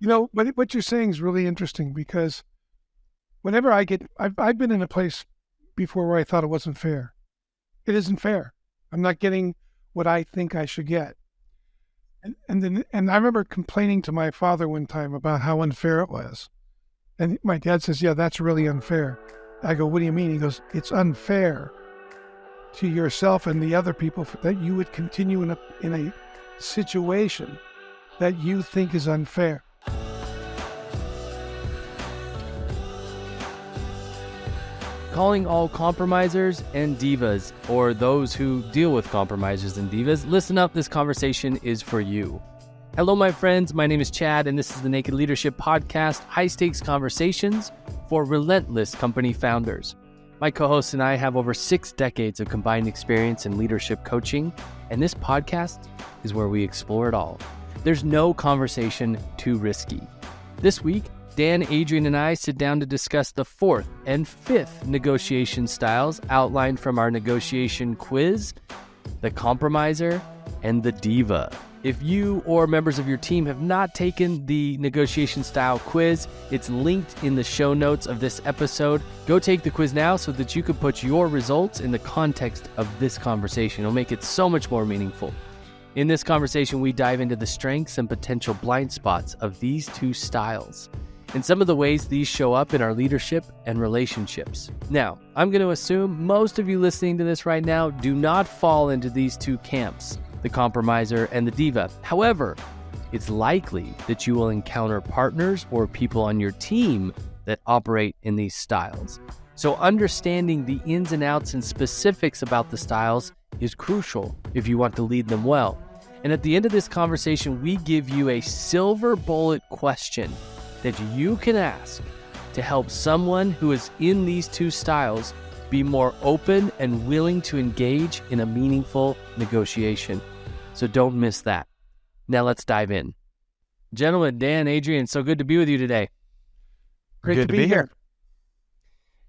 what you're saying is really interesting because whenever I've been in a place before where I thought it wasn't fair. It isn't fair. I'm not getting what I think I should get. And I remember complaining to my father one time about how unfair it was. And my dad says, yeah, that's really unfair. I go, what do you mean? He goes, it's unfair to yourself and the other people that you would continue in a situation that you think is unfair. Calling all compromisers and divas, or those who deal with compromisers and divas, listen up, this conversation is for you. Hello, my friends. My name is Chad, and this is the Naked Leadership Podcast, high-stakes conversations for relentless company founders. My co-hosts and I have over 6 decades of combined experience in leadership coaching, and this podcast is where we explore it all. There's no conversation too risky. This week, Dan, Adrian, and I sit down to discuss the 4th and 5th negotiation styles outlined from our negotiation quiz, the compromiser, and the diva. If you or members of your team have not taken the negotiation style quiz, it's linked in the show notes of this episode. Go take the quiz now so that you can put your results in the context of this conversation. It'll make it so much more meaningful. In this conversation, we dive into the strengths and potential blind spots of these 2 styles, and some of the ways these show up in our leadership and relationships. Now, I'm going to assume most of you listening to this right now do not fall into these 2 camps, the compromiser and the diva. However, it's likely that you will encounter partners or people on your team that operate in these styles. So understanding the ins and outs and specifics about the styles is crucial if you want to lead them well. And at the end of this conversation, we give you a silver bullet question that you can ask to help someone who is in these 2 styles be more open and willing to engage in a meaningful negotiation. So don't miss that. Now let's dive in. Gentlemen, Dan, Adrian, so good to be with you today. Great to be here.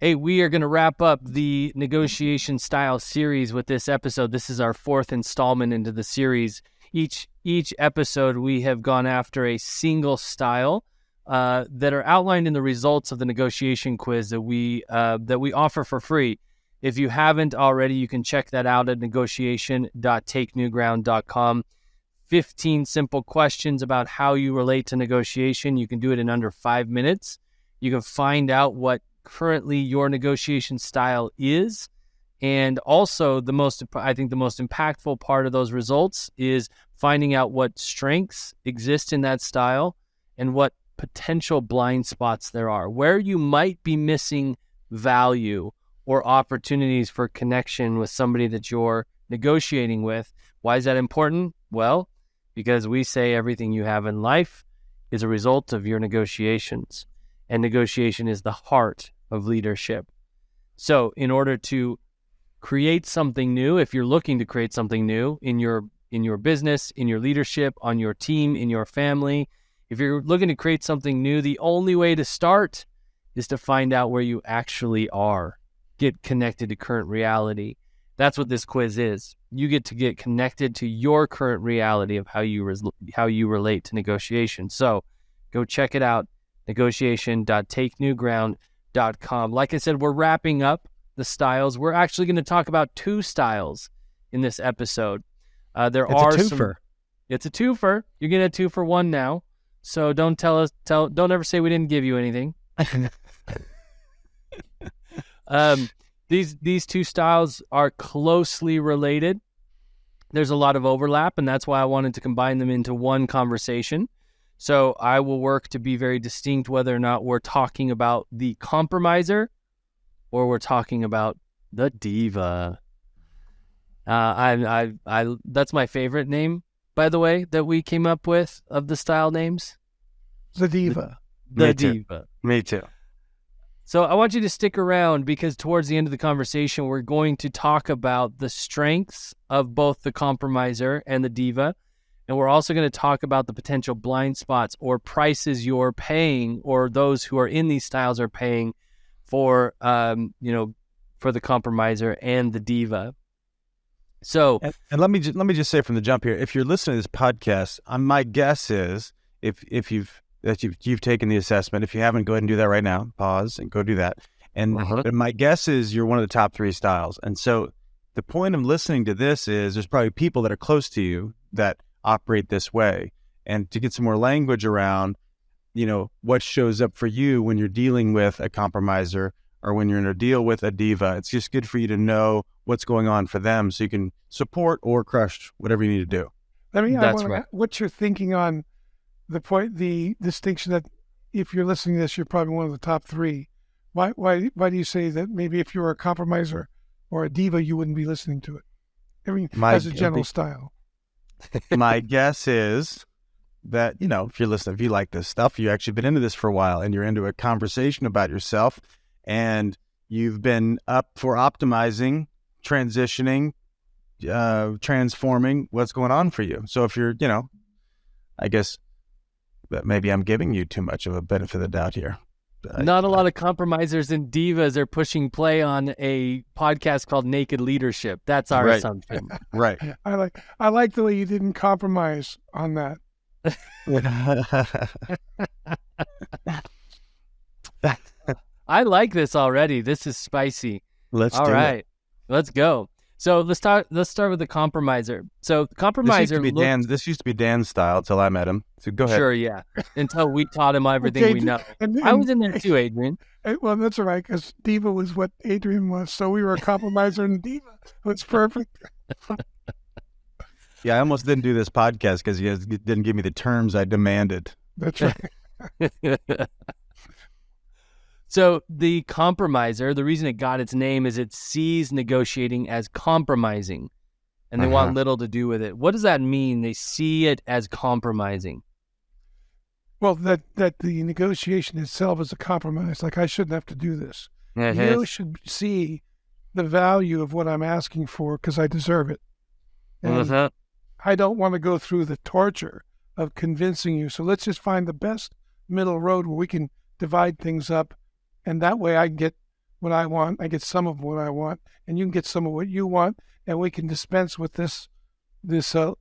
Hey, we are going to wrap up the negotiation style series with this episode. This is our 4th installment into the series. Each episode, we have gone after a single style that are outlined in the results of the negotiation quiz that we offer for free. If you haven't already, you can check that out at negotiation.takenewground.com. 15 simple questions about how you relate to negotiation. You can do it in under 5 minutes. You can find out what currently your negotiation style is. And also the most impactful part of those results is finding out what strengths exist in that style and what potential blind spots there are, where you might be missing value or opportunities for connection with somebody that you're negotiating with. Why is that important? Well, because we say everything you have in life is a result of your negotiations, and negotiation is the heart of leadership. So in order to create something new, if you're looking to create something new in your business, in your leadership, on your team, in your family, if you're looking to create something new, the only way to start is to find out where you actually are. Get connected to current reality. That's what this quiz is. You get to get connected to your current reality of how you relate to negotiation. So go check it out, negotiation.takenewground.com. Like I said, we're wrapping up the styles. We're actually going to talk about 2 styles in this episode. It's a twofer. You're getting a 2 for 1 now. So don't don't ever say we didn't give you anything. These 2 styles are closely related. There's a lot of overlap, and that's why I wanted to combine them into one conversation. So I will work to be very distinct whether or not we're talking about the compromiser or we're talking about the diva. That's my favorite name, by the way, that we came up with of the style names. The diva. The diva. Me too. So I want you to stick around because towards the end of the conversation, we're going to talk about the strengths of both the compromiser and the diva. And we're also going to talk about the potential blind spots or prices you're paying or those who are in these styles are paying for, for the compromiser and the diva. So, and let me just say from the jump here, if you're listening to this podcast, my guess is if you've that you've taken the assessment. If you haven't, go ahead and do that right now. Pause and go do that. And but my guess is you're one of the top 3 styles. And so the point of listening to this is there's probably people that are close to you that operate this way. And to get some more language around, what shows up for you when you're dealing with a compromiser or when you're in a deal with a diva, it's just good for you to know what's going on for them so you can support or crush whatever you need to do. That's right. What you're thinking on the distinction that if you're listening to this, you're probably one of the top 3. Why do you say that maybe if you were a compromiser or a diva, you wouldn't be listening to it? As a general style. My guess is that, if you like this stuff, you've actually been into this for a while and you're into a conversation about yourself and you've been up for optimizing, transitioning, transforming what's going on for you. So if you're, I guess that maybe I'm giving you too much of a benefit of the doubt here. Not a lot of compromisers and divas are pushing play on a podcast called Naked Leadership. That's our assumption. Right. I like the way you didn't compromise on that. I like this already. This is spicy. Let's do it. Let's go. So let's start with the compromiser. So the compromiser this used to be Dan's style until I met him. So go ahead. Sure, yeah. Until we taught him everything we know. I was in there too, Adrian. Well, that's all right, because Diva was what Adrian was. So we were a compromiser and Diva. It's perfect. Yeah, I almost didn't do this podcast because he didn't give me the terms I demanded. That's right. So the compromiser, the reason it got its name is it sees negotiating as compromising, and they want little to do with it. What does that mean? They see it as compromising. Well, that the negotiation itself is a compromise. Like, I shouldn't have to do this. You should see the value of what I'm asking for because I deserve it. And I don't want to go through the torture of convincing you. So let's just find the best middle road where we can divide things up. And that way I get what I want. I get some of what I want, and you can get some of what you want, and we can dispense with this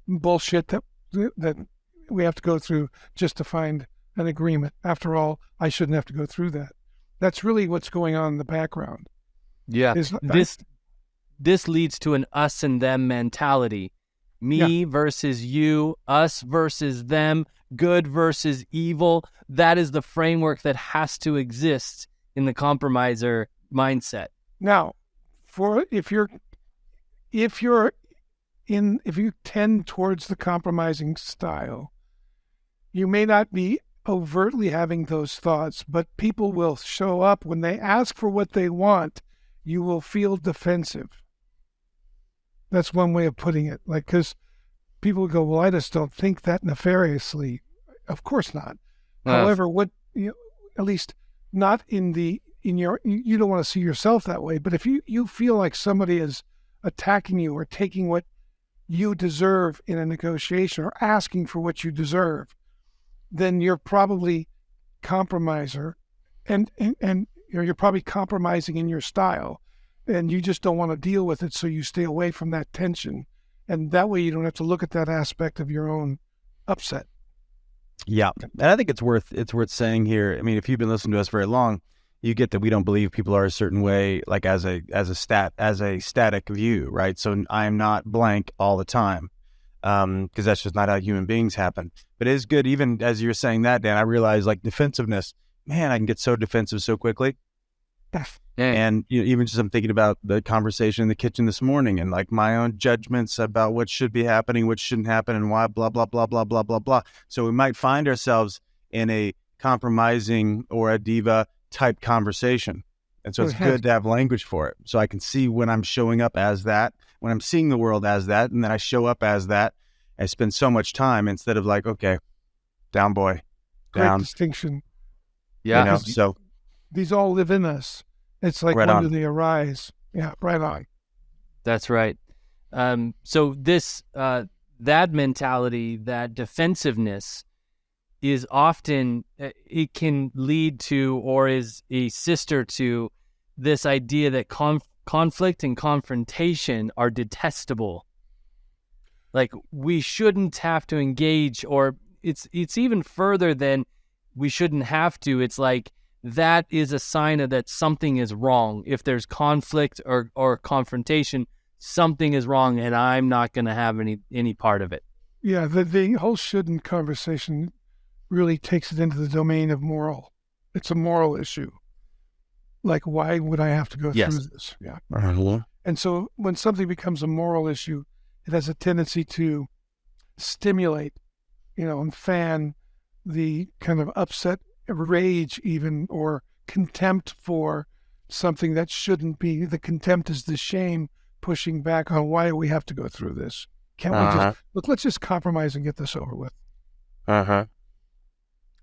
bullshit that we have to go through just to find an agreement. After all, I shouldn't have to go through that. That's really what's going on in the background. Yeah, this leads to an us and them mentality. Me versus you, us versus them, good versus evil. That is the framework that has to exist in the compromiser mindset. Now, if you tend towards the compromising style, you may not be overtly having those thoughts, but people will show up when they ask for what they want. You will feel defensive. That's one way of putting it. Like, because people go, well, I just don't think that nefariously. Of course not. However, at least not you don't want to see yourself that way, but if you feel like somebody is attacking you or taking what you deserve in a negotiation or asking for what you deserve, then you're probably compromiser and you're probably compromising in your style, and you just don't want to deal with it, so you stay away from that tension, and that way you don't have to look at that aspect of your own upset. Yeah, and I think it's worth saying here. I mean, if you've been listening to us very long, you get that we don't believe people are a certain way, like as a static view, right? So I am not blank all the time, because that's just not how human beings happen. But it is good, even as you're saying that, Dan, I realize, like, defensiveness. Man, I can get so defensive so quickly. And even just I'm thinking about the conversation in the kitchen this morning, and like my own judgments about what should be happening, what shouldn't happen, and why, blah, blah, blah, blah, blah, blah, blah. So we might find ourselves in a compromising or a diva type conversation. And so it's good to have language for it. So I can see when I'm showing up as that, when I'm seeing the world as that, and then I show up as that. I spend so much time instead of like, okay, down boy, down. Great distinction. Yeah. So these all live in us. It's like, when do they arise? Yeah, right on. That's right. So this that mentality, that defensiveness, is often, it can lead to, or is a sister to, this idea that conflict and confrontation are detestable. Like, we shouldn't have to engage, or it's even further than we shouldn't have to. It's like that is a sign of that something is wrong. If there's conflict or confrontation, something is wrong, and I'm not going to have any part of it. Yeah, the whole shouldn't conversation really takes it into the domain of moral. It's a moral issue. Like, why would I have to go Yes. through this? Yeah. And so when something becomes a moral issue, it has a tendency to stimulate, and fan the kind of upset rage even, or contempt for something that shouldn't be. The contempt is the shame pushing back on why do we have to go through this? Can't we let's just compromise and get this over with?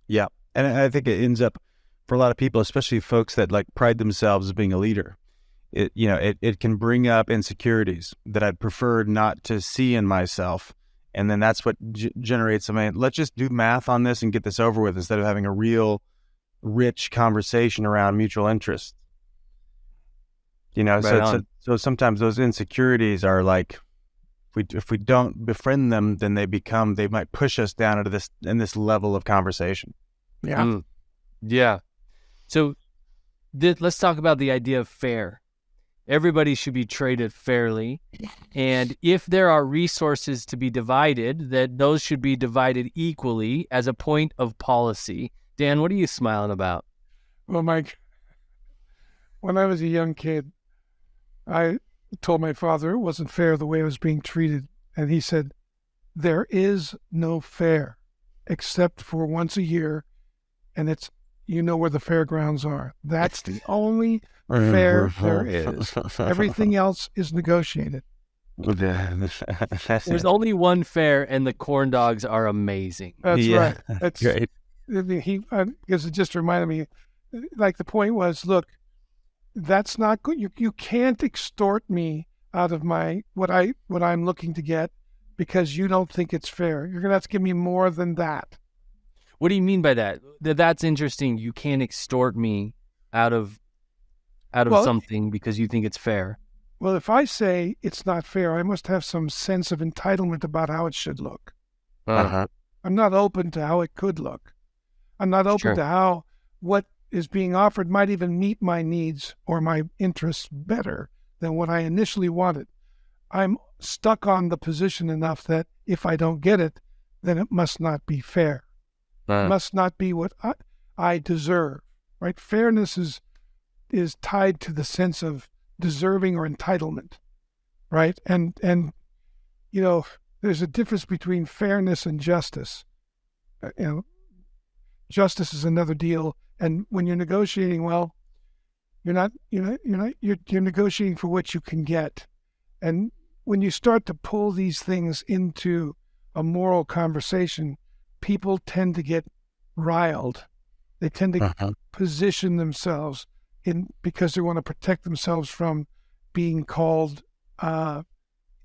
Yeah. And I think it ends up for a lot of people, especially folks that like pride themselves as being a leader. It can bring up insecurities that I'd prefer not to see in myself. And then that's what generates, let's just do math on this and get this over with instead of having a real rich conversation around mutual interest. So sometimes those insecurities are like, if we don't befriend them, then they might push us down into this level of conversation. Yeah. Yeah. So let's talk about the idea of fair. Everybody should be treated fairly. And if there are resources to be divided, that those should be divided equally as a point of policy. Dan, what are you smiling about? Well, Mike, when I was a young kid, I told my father it wasn't fair the way I was being treated. And he said, there is no fair except for once a year. And it's, where the fairgrounds are. That's the only fair there is. Everything else is negotiated. There's only one fair, and the corn dogs are amazing. That's right. That's great. Because it just reminded me, like the point was, look, that's not good. You can't extort me out of what I'm looking to get because you don't think it's fair. You're gonna have to give me more than that. What do you mean by that? That's interesting. You can't extort me out of something because you think it's fair. Well, if I say it's not fair, I must have some sense of entitlement about how it should look. I'm not open to how it could look. I'm not open to how what is being offered might even meet my needs or my interests better than what I initially wanted. I'm stuck on the position enough that if I don't get it, then it must not be fair. It must not be what I deserve, right? Fairness is tied to the sense of deserving or entitlement, right? And there's a difference between fairness and justice. Justice is another deal. And when you're negotiating, well, you're negotiating for what you can get. And when you start to pull these things into a moral conversation, people tend to get riled. They tend to position themselves because they want to protect themselves from being called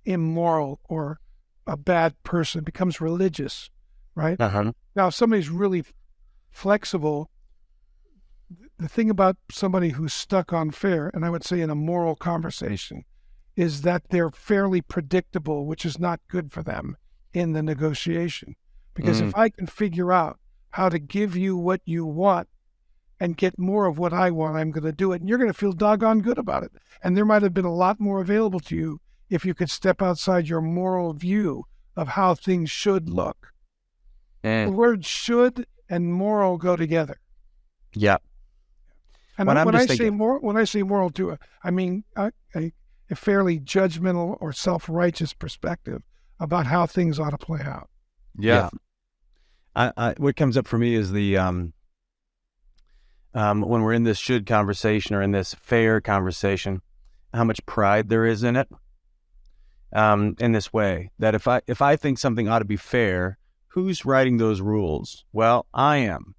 immoral or a bad person. It becomes religious, right? Now, if somebody's really flexible, the thing about somebody who's stuck on fair, and I would say in a moral conversation, is that they're fairly predictable, which is not good for them in the negotiation. Because if I can figure out how to give you what you want and get more of what I want, I'm going to do it. And you're going to feel doggone good about it. And there might have been a lot more available to you if you could step outside your moral view of how things should look. The words should and moral go together. Yeah. And when I say moral too, I mean a fairly judgmental or self-righteous perspective about how things ought to play out. Yeah. What comes up for me is the when we're in this should conversation or in this fair conversation, how much pride there is in it. In this way, that if I think something ought to be fair, who's writing those rules? Well, I am.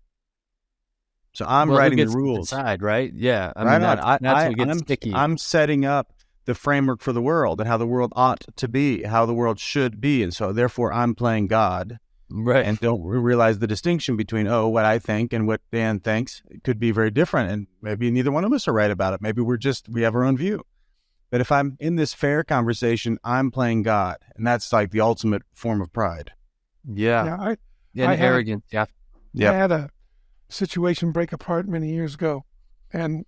So I'm writing the rules. Decide, right? Yeah. That's what gets sticky. I'm setting up the framework for the world and how the world ought to be, how the world should be. And so therefore I'm playing God. Right. And don't realize the distinction between, what I think and what Dan thinks. It could be very different. And maybe neither one of us are right about it. Maybe we have our own view. But if I'm in this fair conversation, I'm playing God. And that's like the ultimate form of pride. Yeah. And arrogance. Yeah. I had situation break apart many years ago, and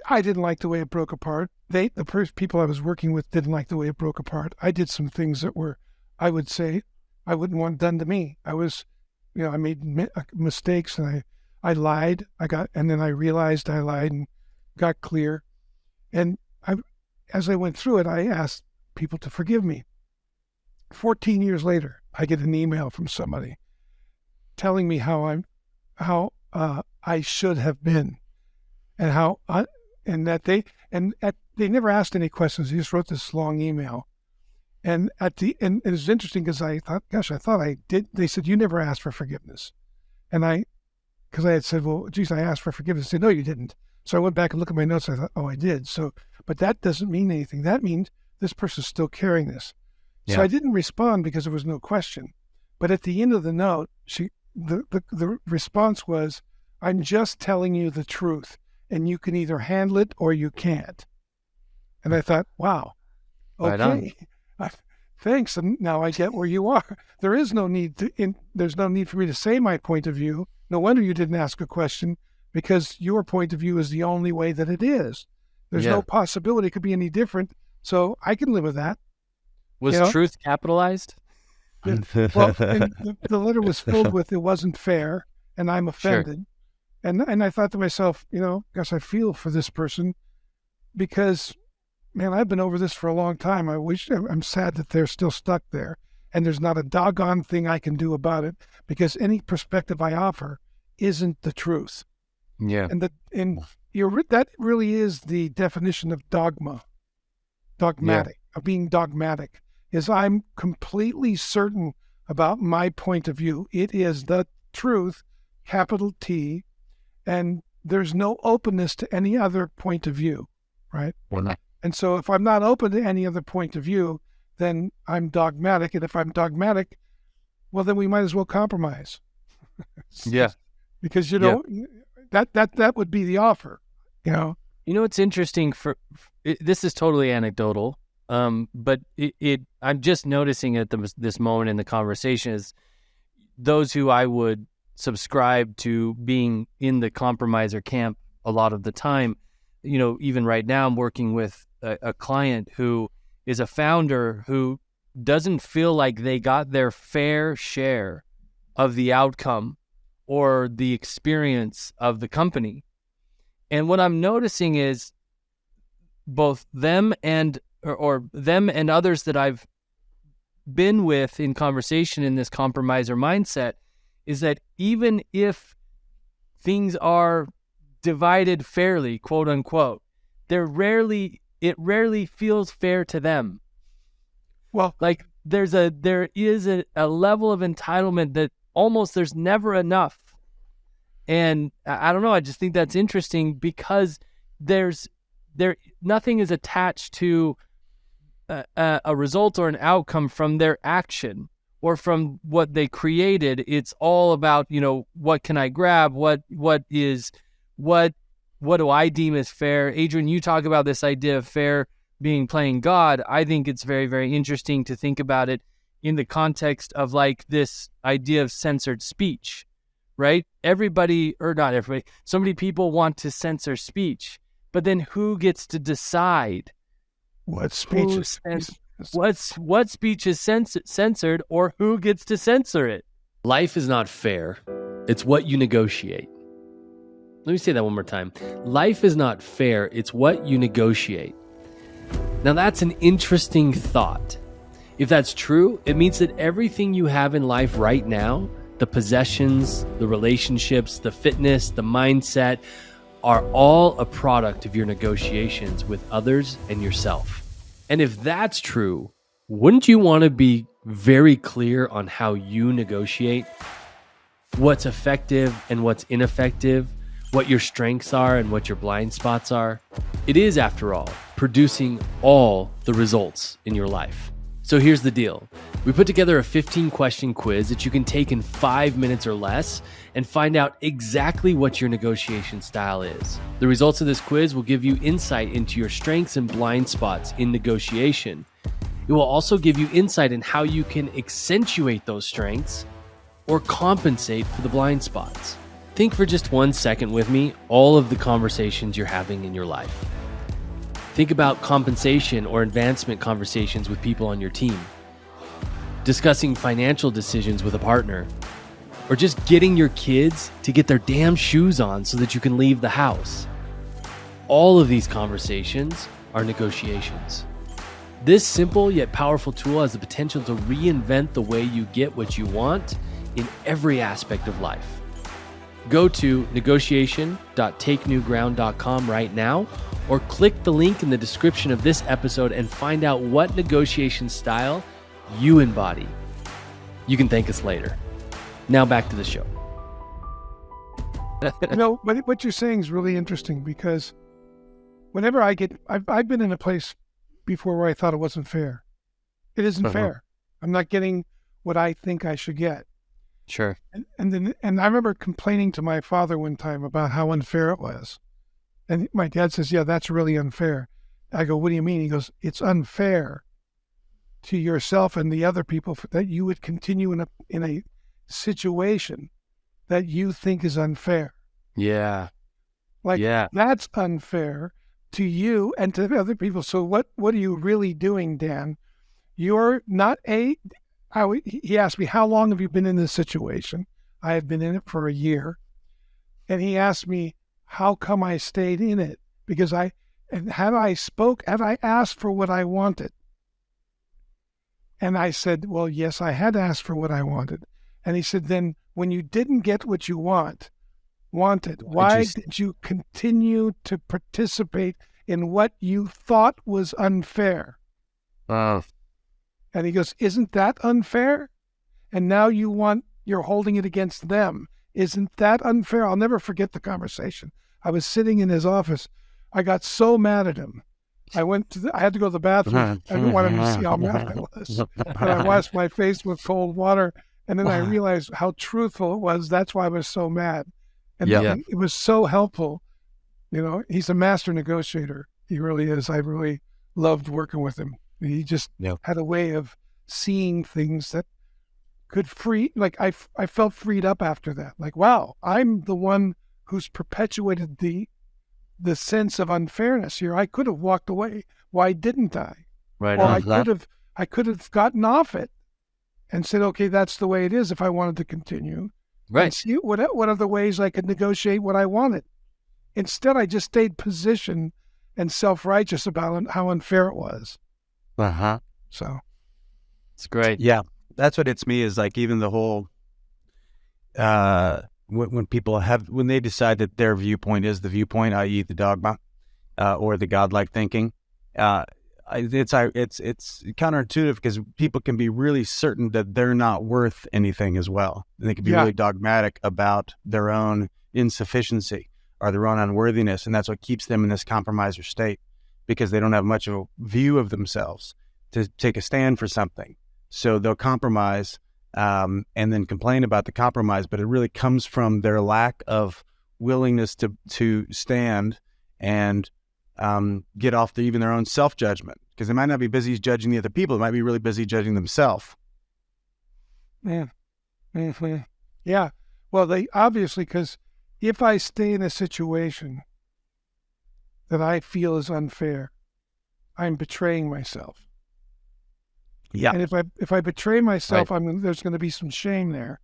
I didn't like the way it broke apart. People I was working with didn't like the way it broke apart. I did some things that were, I would say, I wouldn't want done to me. I made mistakes, and I lied. And then I realized I lied and got clear. And as I went through it, I asked people to forgive me. 14 years later, I get an email from somebody telling me how I should have been, and they never asked any questions. They just wrote this long email. And and it was interesting because I thought I did. They said, you never asked for forgiveness. And because I had said, well, geez, I asked for forgiveness. They said, no, you didn't. So I went back and looked at my notes. I thought, oh, I did. But that doesn't mean anything. That means this person's still carrying this. Yeah. So I didn't respond because there was no question. But at the end of the note, the response was, I'm just telling you the truth, and you can either handle it or you can't. And I thought, wow, Right on. okay, thanks. And now I get where you are. There's no need for me to say my point of view. No wonder you didn't ask a question, because your point of view is the only way that it is. There's no possibility it could be any different. So I can live with that. Was truth capitalized? Well, and the letter was filled with, it wasn't fair, and I'm offended. Sure. And I thought to myself, gosh, I feel for this person, because, man, I've been over this for a long time. I'm sad that they're still stuck there, and there's not a doggone thing I can do about it, because any perspective I offer isn't the truth. Yeah. And that really is the definition of dogmatic, of being dogmatic, is I'm completely certain about my point of view. It is the truth, capital T, and there's no openness to any other point of view, right? And so if I'm not open to any other point of view, then I'm dogmatic. And if I'm dogmatic, well, then we might as well compromise. Yeah. Because, that would be the offer, It's interesting this is totally anecdotal, but I'm just noticing at this moment in the conversation is those who I would subscribe to being in the compromiser camp a lot of the time. Even right now, I'm working with a client who is a founder who doesn't feel like they got their fair share of the outcome or the experience of the company. And what I'm noticing is both them and others that I've been with in conversation in this compromiser mindset is that even if things are divided fairly, quote unquote, it rarely feels fair to them. Well, like there is a level of entitlement that almost there's never enough. And I don't know, I just think that's interesting, because nothing is attached to a result or an outcome from their action or from what they created. It's all about, what can I grab? What do I deem as fair? Adrian, you talk about this idea of fair being playing God. I think it's very, very interesting to think about it in the context of like this idea of censored speech, right? Everybody, or not everybody, so many people want to censor speech, but then who gets to decide what speech is censored, or who gets to censor it? Life is not fair. It's what you negotiate. Let me say that one more time. Life is not fair. It's what you negotiate. Now that's an interesting thought. If that's true, it means that everything you have in life right now, the possessions, the relationships, the fitness, the mindset, are all a product of your negotiations with others and yourself. And if that's true, wouldn't you want to be very clear on how you negotiate? What's effective and what's ineffective? What your strengths are and what your blind spots are? It is, after all, producing all the results in your life. So here's the deal. We put together a 15-question quiz that you can take in 5 minutes or less and find out exactly what your negotiation style is. The results of this quiz will give you insight into your strengths and blind spots in negotiation. It will also give you insight in how you can accentuate those strengths or compensate for the blind spots. Think for just 1 second with me all of the conversations you're having in your life. Think about compensation or advancement conversations with people on your team, discussing financial decisions with a partner, or just getting your kids to get their damn shoes on so that you can leave the house. All of these conversations are negotiations. This simple yet powerful tool has the potential to reinvent the way you get what you want in every aspect of life. Go to negotiation.takenewground.com right now, or click the link in the description of this episode and find out what negotiation style you embody. You can thank us later. Now back to the show. But what you're saying is really interesting, because whenever I've been in a place before where I thought it wasn't fair. It isn't fair. I'm not getting what I think I should get. Sure. And I remember complaining to my father one time about how unfair it was. And my dad says, yeah, that's really unfair. I go, what do you mean? He goes, it's unfair to yourself and the other people that you would continue in a situation that you think is unfair. Yeah. That's unfair to you and to other people. So what are you really doing, Dan? You're not he asked me, how long have you been in this situation? I had been in it for a year. And he asked me, how come I stayed in it? Because had I asked for what I wanted? And I said, well, yes, I had asked for what I wanted. And he said, then when you didn't get what you wanted, why did you continue to participate in what you thought was unfair? Wow. And he goes, isn't that unfair? And now you're holding it against them. Isn't that unfair? I'll never forget the conversation. I was sitting in his office. I got so mad at him. I had to go to the bathroom. I didn't want him to see how mad I was. And I washed my face with cold water. And then I realized how truthful it was. That's why I was so mad. And it was so helpful. He's a master negotiator. He really is. I really loved working with him. He just had a way of seeing things that could I felt freed up after that. Like, wow, I'm the one who's perpetuated the sense of unfairness here. I could have walked away. Why didn't I? Right. Or I could have gotten off it and said, okay, that's the way it is if I wanted to continue. Right. And see what other ways I could negotiate what I wanted. Instead, I just stayed positioned and self-righteous about how unfair it was. So it's great. Yeah. That's what hits me is like even the whole, when they decide that their viewpoint is the viewpoint, i.e. the dogma, or the godlike thinking, it's counterintuitive because people can be really certain that they're not worth anything as well. And they can be really dogmatic about their own insufficiency or their own unworthiness. And that's what keeps them in this compromiser state, because they don't have much of a view of themselves to take a stand for something. So they'll compromise and then complain about the compromise, but it really comes from their lack of willingness to stand and get off even their own self-judgment, because they might not be busy judging the other people. They might be really busy judging themselves. Man. Mm-hmm. Yeah. Well, they obviously, because if I stay in a situation that I feel is unfair, I'm betraying myself. Yeah. And if I betray myself, there's going to be some shame there.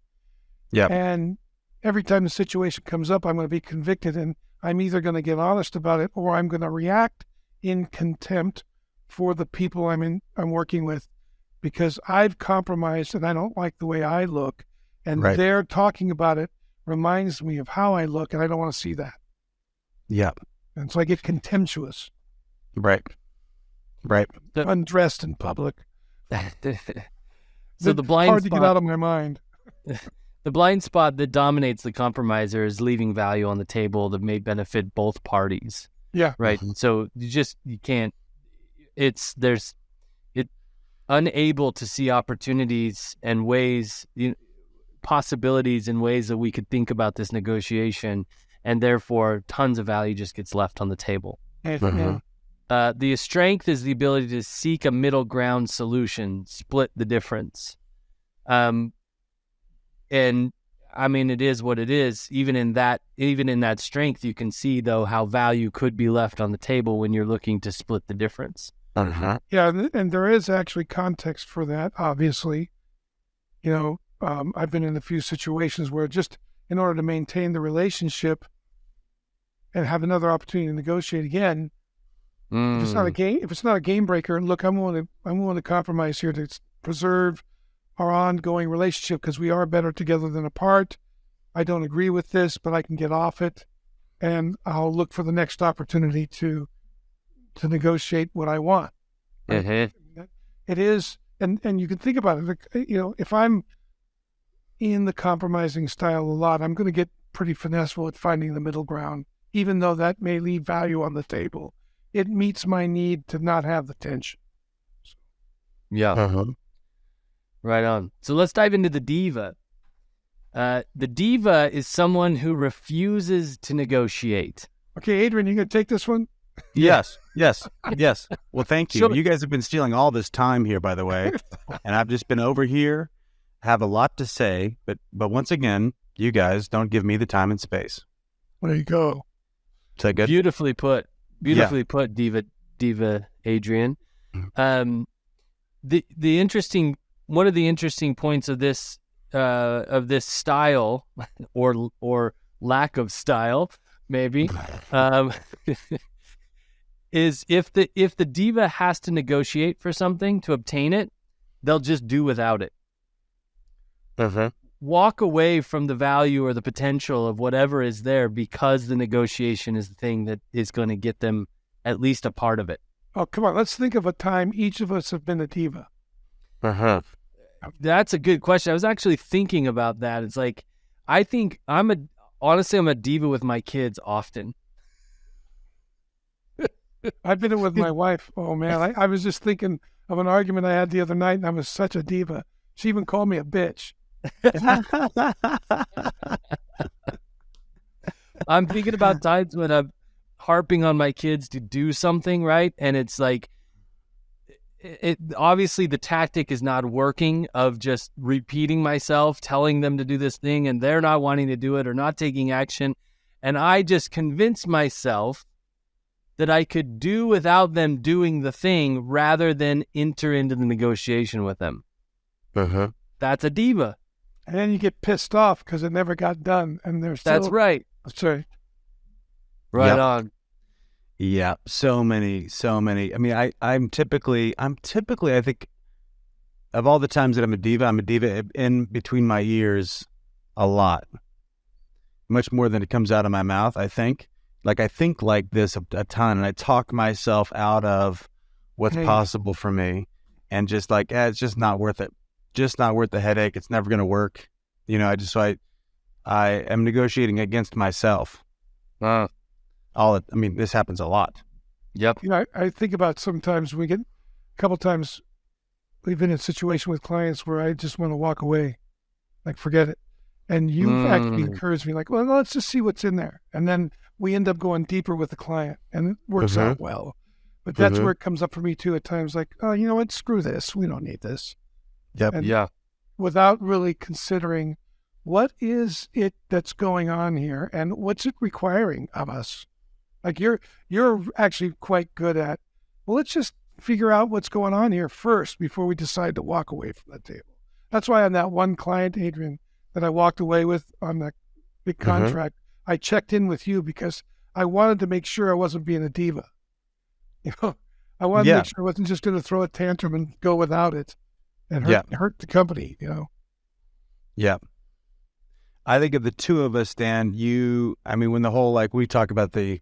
Yeah. And every time the situation comes up, I'm going to be convicted, and I'm either going to get honest about it or I'm going to react in contempt for the people I'm working with, because I've compromised and I don't like the way I look, and they're talking about it reminds me of how I look, and I don't want to see that. Yeah. And so I get contemptuous. Right. Undressed in public. So the blind hard spot, to get out of my mind. The blind spot that dominates the compromiser is leaving value on the table that may benefit both parties. Yeah. Right. Mm-hmm. So you can't. It's unable to see opportunities and ways, possibilities and ways that we could think about this negotiation, and therefore tons of value just gets left on the table. Mm-hmm. The strength is the ability to seek a middle ground solution, split the difference. And I mean, it is what it is. Even in that strength, you can see though how value could be left on the table when you're looking to split the difference. Uh-huh. Yeah, and there is actually context for that, obviously. I've been in a few situations where just in order to maintain the relationship and have another opportunity to negotiate again, if it's not a game breaker, look, I'm willing to compromise here to preserve our ongoing relationship because we are better together than apart. I don't agree with this, but I can get off it, and I'll look for the next opportunity to negotiate what I want. Right? Mm-hmm. It is, and you can think about it. Like, if I'm in the compromising style a lot, I'm going to get pretty finesseful at finding the middle ground, even though that may leave value on the table. It meets my need to not have the tension. Yeah. Uh-huh. Right on. So let's dive into the diva. The diva is someone who refuses to negotiate. Okay, Adrian, you going to take this one? Yes. Well, thank you. Sure. You guys have been stealing all this time here, by the way, and I've just been over here, have a lot to say, but once again, you guys don't give me the time and space. There you go. Is that good? Beautifully put, Diva Adrian. The interesting one of the interesting points of this style or lack of style, maybe, is if the diva has to negotiate for something to obtain it, they'll just do without it. Uh-huh. Walk away from the value or the potential of whatever is there because the negotiation is the thing that is going to get them at least a part of it. Oh, come on. Let's think of a time each of us have been a diva. Uh-huh. That's a good question. I was actually thinking about that. It's like, I think I'm a diva with my kids often. I've been it with my wife. Oh, man. I was just thinking of an argument I had the other night, and I was such a diva. She even called me a bitch. I'm thinking about times when I'm harping on my kids to do something, right? And it's like, it obviously the tactic is not working of just repeating myself, telling them to do this thing, and they're not wanting to do it or not taking action. And I just convinced myself that I could do without them doing the thing rather than enter into the negotiation with them. Uh-huh. That's a diva. And then you get pissed off because it never got done. And there's still... That's right. Sorry. Right Yep. on. Yeah, so many. I mean, I'm typically, I think, of all the times that I'm a diva in between my ears a lot. Much more than it comes out of my mouth, I think. Like, I think like this a ton, and I talk myself out of what's possible for me, and just like, it's just not worth it. Just not worth the headache. It's never going to work. I am negotiating against myself. This happens a lot. Yep. I think about sometimes a couple times we've been in a situation with clients where I just want to walk away, like forget it. And you've actually encouraged me, like, well, let's just see what's in there. And then we end up going deeper with the client, and it works out well. But that's where it comes up for me too at times, like, oh, you know what? Screw this. We don't need this. Yep. And without really considering what is it that's going on here and what's it requiring of us. Like you're actually quite good at, well, let's just figure out what's going on here first before we decide to walk away from the table. That's why on that one client, Adrian, that I walked away with on the big contract, I checked in with you because I wanted to make sure I wasn't being a diva. I wanted to make sure I wasn't just going to throw a tantrum and go without it and hurt the company, Yeah. I think of the two of us, Dan, when the whole, like, we talk about the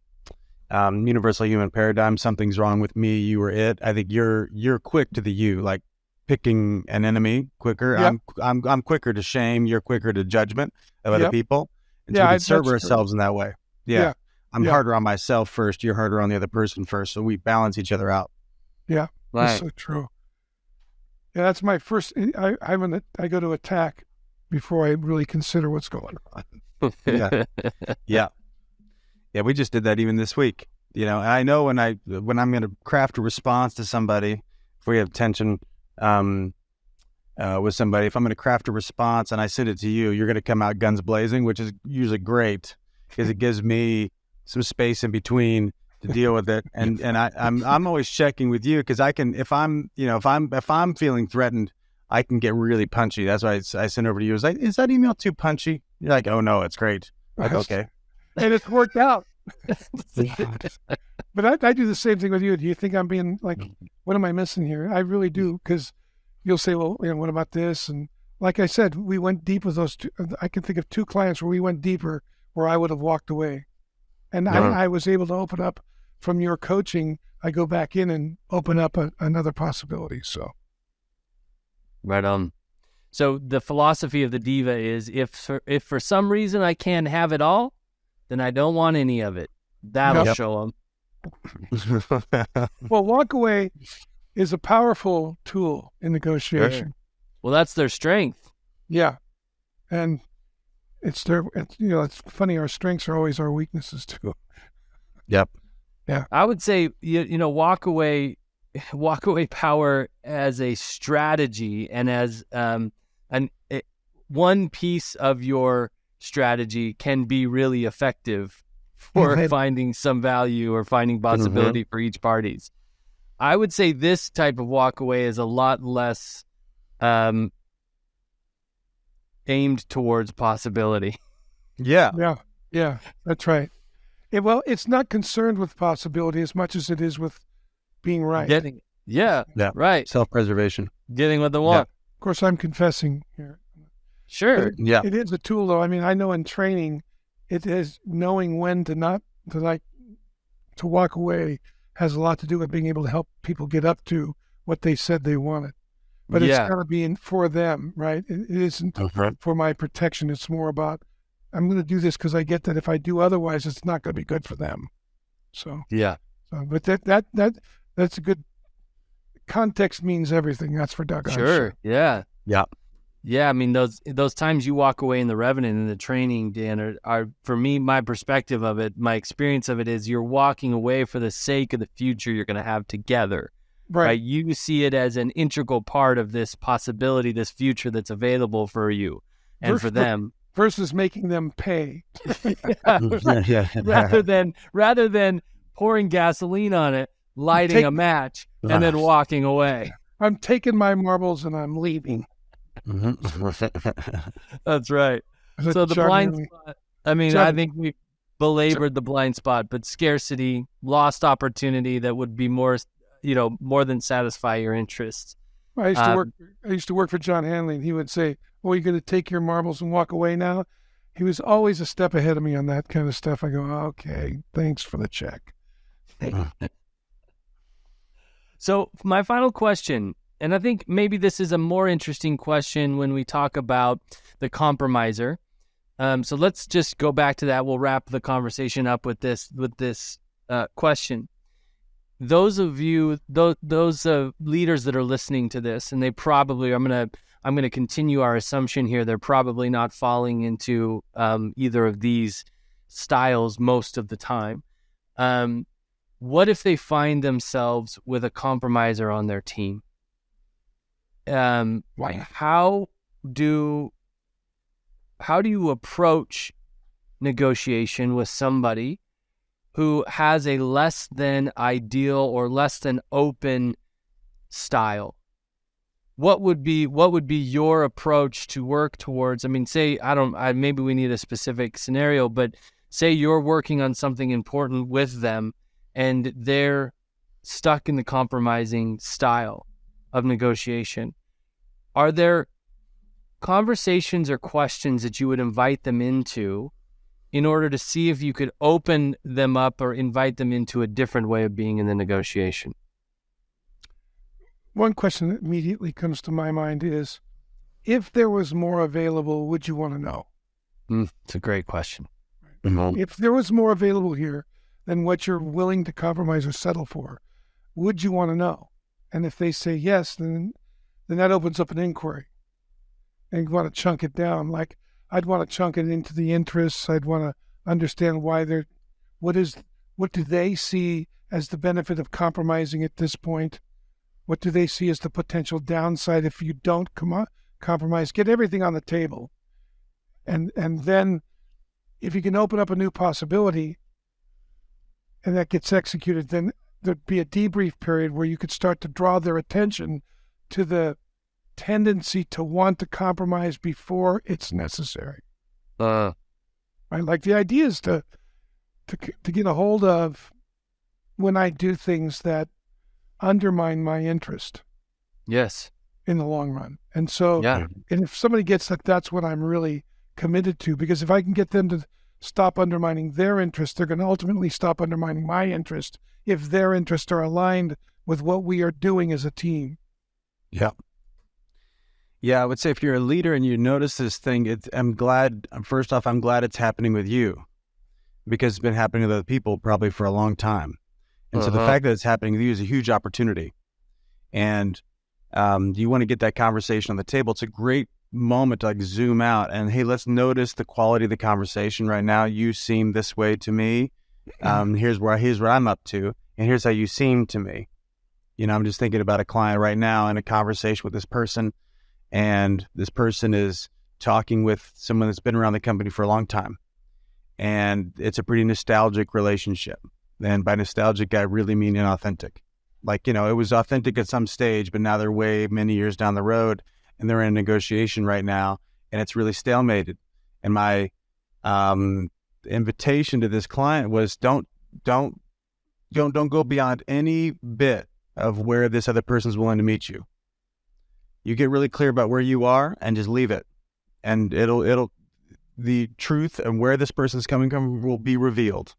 universal human paradigm, something's wrong with me, you or it. I think you're quick to the you, like picking an enemy quicker. Yep. I'm quicker to shame. You're quicker to judgment of other people. And so we can serve ourselves in that way. Yeah. I'm harder on myself first. You're harder on the other person first. So we balance each other out. Yeah. Right. That's so true. Yeah. That's my first, I go to attack before I really consider what's going on. Yeah. Yeah, we just did that even this week. And I know when I'm going to craft a response to somebody, if we have tension, with somebody. If I'm going to craft a response and I send it to you, you're going to come out guns blazing, which is usually great because it gives me some space in between to deal with it. And I'm always checking with you because I can, if I'm feeling threatened, I can get really punchy. That's why I send over to you. Is that email too punchy? You're like, oh no, it's great. Like, okay. And it's worked out. But I do the same thing with you. Do you think I'm being like, what am I missing here? I really do, because you'll say, well, what about this? And like I said, we went deep with those two. I can think of 2 clients where we went deeper where I would have walked away. And I was able to open up from your coaching. I go back in and open up another possibility. So. Right on. So the philosophy of the Diva is if for some reason I can't have it all, then I don't want any of it. That'll show them. Well, walk away is a powerful tool in negotiation. Sure. Well, that's their strength. Yeah. And it's funny. Our strengths are always our weaknesses too. Yep. Yeah. I would say, walk away power as a strategy and as one piece of your strategy can be really effective for finding some value or finding possibility for each parties. I would say this type of walk away is a lot less aimed towards possibility. Yeah, that's right. It's not concerned with possibility as much as it is with being right. Right. Self-preservation. Getting what they want. Yeah. Of course, I'm confessing here. Sure. It is a tool, though. I mean, I know in training, it is knowing when to walk away has a lot to do with being able to help people get up to what they said they wanted. But it's got to be for them, right? It isn't for my protection. It's more about, I'm going to do this because I get that if I do otherwise, it's not going to be good for them. So but that's a good context. Means everything. That's for Doug. Sure. Yeah. I mean, those times you walk away in the Revenant and the training, Dan, are for me, my perspective of it, my experience of it is you're walking away for the sake of the future you're going to have together. Right. You see it as an integral part of this possibility, this future that's available for you and for them. Versus making them pay. Rather than pouring gasoline on it, lighting a match, and then walking away. I'm taking my marbles and I'm leaving. That's right. So the blind spot, I think we belabored the blind spot, but scarcity, lost opportunity that would be more than satisfy your interests. I used to work for John Hanley, and he would say, "Well, you're going to take your marbles and walk away now?" He was always a step ahead of me on that kind of stuff. I go, "Okay, thanks for the check." So my final question, and I think maybe this is a more interesting question when we talk about the compromiser. So let's just go back to that. We'll wrap the conversation up with this question. Those of you, those leaders that are listening to this, and they probably, I'm going to continue our assumption here, they're probably not falling into either of these styles most of the time. What if they find themselves with a compromiser on their team? How do you approach negotiation with somebody who has a less than ideal or less than open style? What would be your approach to work towards? I mean, say maybe we need a specific scenario, but say you're working on something important with them and they're stuck in the compromising style of negotiation. Are there conversations or questions that you would invite them into in order to see if you could open them up or invite them into a different way of being in the negotiation? One question that immediately comes to my mind is, if there was more available, would you want to know? It's a great question. If there was more available here than what you're willing to compromise or settle for, would you want to know? And if they say yes, then that opens up an inquiry. And you want to chunk it down. Like, I'd want to chunk it into the interests. I'd want to understand why what do they see as the benefit of compromising at this point? What do they see as the potential downside if you don't compromise? Get everything on the table. And then if you can open up a new possibility and that gets executed, then there'd be a debrief period where you could start to draw their attention to the tendency to want to compromise before it's necessary. Right? Like the idea is to get a hold of when I do things that undermine my interest. Yes. In the long run. And so, yeah. And if somebody gets that, that's what I'm really committed to, because if I can get them to stop undermining their interest, they're going to ultimately stop undermining my interest if their interests are aligned with what we are doing as a team. Yeah. Yeah, I would say if you're a leader and you notice this thing, I'm glad it's happening with you, because it's been happening with other people probably for a long time. And so the fact that it's happening with you is a huge opportunity. And you want to get that conversation on the table. It's a great moment to like zoom out and, hey, let's notice the quality of the conversation right now. You seem this way to me. Here's what I'm up to, and here's how you seem to me. You know, I'm just thinking about a client right now in a conversation with this person, and this person is talking with someone that's been around the company for a long time, and it's a pretty nostalgic relationship. And by nostalgic, I really mean inauthentic. Like, you know, it was authentic at some stage, but now they're way many years down the road, and they're in a negotiation right now, and it's really stalemated. And my invitation to this client was don't go beyond any bit of where this other person's willing to meet you. You get really clear about where you are and just leave it, and the truth and where this person's coming from will be revealed.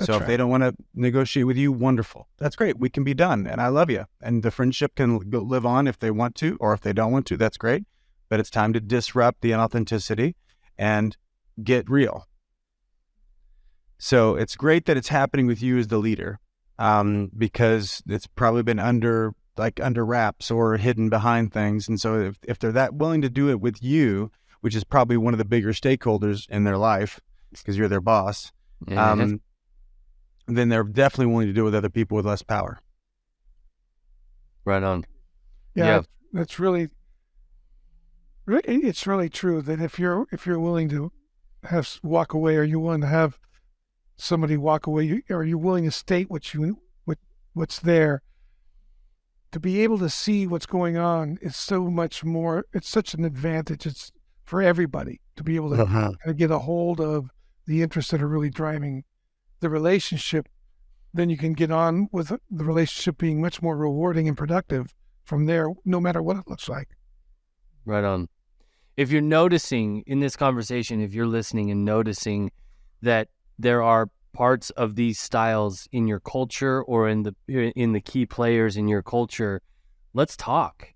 So if they don't want to negotiate with you, wonderful. That's great. We can be done. And I love you. And the friendship can live on if they want to, or if they don't want to, that's great. But it's time to disrupt the inauthenticity and get real. So it's great that it's happening with you as the leader, because it's probably been under wraps or hidden behind things. And so if they're that willing to do it with you, which is probably one of the bigger stakeholders in their life because you're their boss, then they're definitely willing to do it with other people with less power. Right on. Yeah. That's really, it's really true that if you're willing to walk away, or you're willing to have somebody walk away, or you're willing to state what's there, to be able to see what's going on is so much more. It's such an advantage. It's for everybody to be able to kind of get a hold of the interests that are really driving the relationship. Then you can get on with the relationship being much more rewarding and productive from there, no matter what it looks like. Right on. If you're noticing in this conversation, if you're listening and noticing that there are parts of these styles in your culture or in the key players in your culture, let's talk.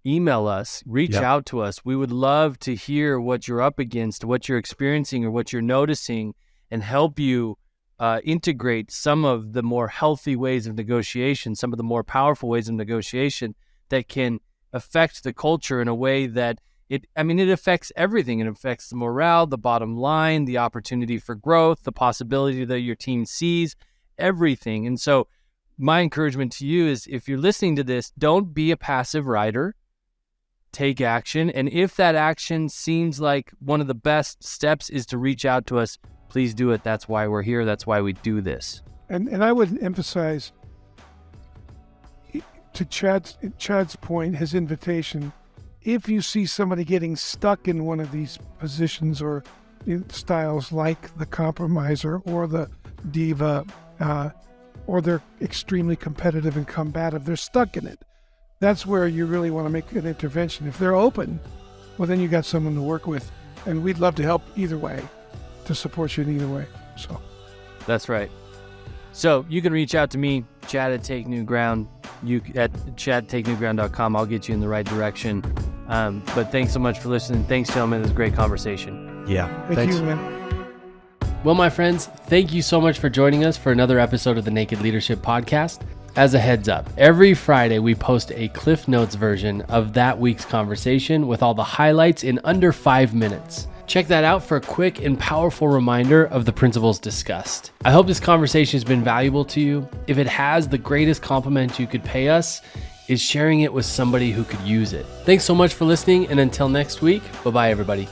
Email us, reach out to us. We would love to hear what you're up against, what you're experiencing, or what you're noticing, and help you integrate some of the more healthy ways of negotiation, some of the more powerful ways of negotiation that can affect the culture in a way that it affects everything. It affects the morale, the bottom line, the opportunity for growth, the possibility that your team sees, everything. And so my encouragement to you is, if you're listening to this, don't be a passive rider. Take action. And if that action seems like one of the best steps is to reach out to us, please do it. That's why we're here. That's why we do this. And I would emphasize, to Chad's point, his invitation, if you see somebody getting stuck in one of these positions or styles like the compromiser or the diva, or they're extremely competitive and combative, they're stuck in it. That's where you really want to make an intervention. If they're open, well, then you got someone to work with, and we'd love to help either way, to support you in either way. So that's right. So you can reach out to me, Chad at Take New Ground. You at chadtakenewground.com. I'll get you in the right direction. But thanks so much for listening. Thanks, gentlemen. It was a great conversation. Yeah. Thank you, man. Well, my friends, thank you so much for joining us for another episode of the Naked Leadership Podcast. As a heads up, every Friday we post a Cliff Notes version of that week's conversation with all the highlights in under 5 minutes. Check that out for a quick and powerful reminder of the principles discussed. I hope this conversation has been valuable to you. If it has, the greatest compliment you could pay us is sharing it with somebody who could use it. Thanks so much for listening, and until next week, bye-bye, everybody.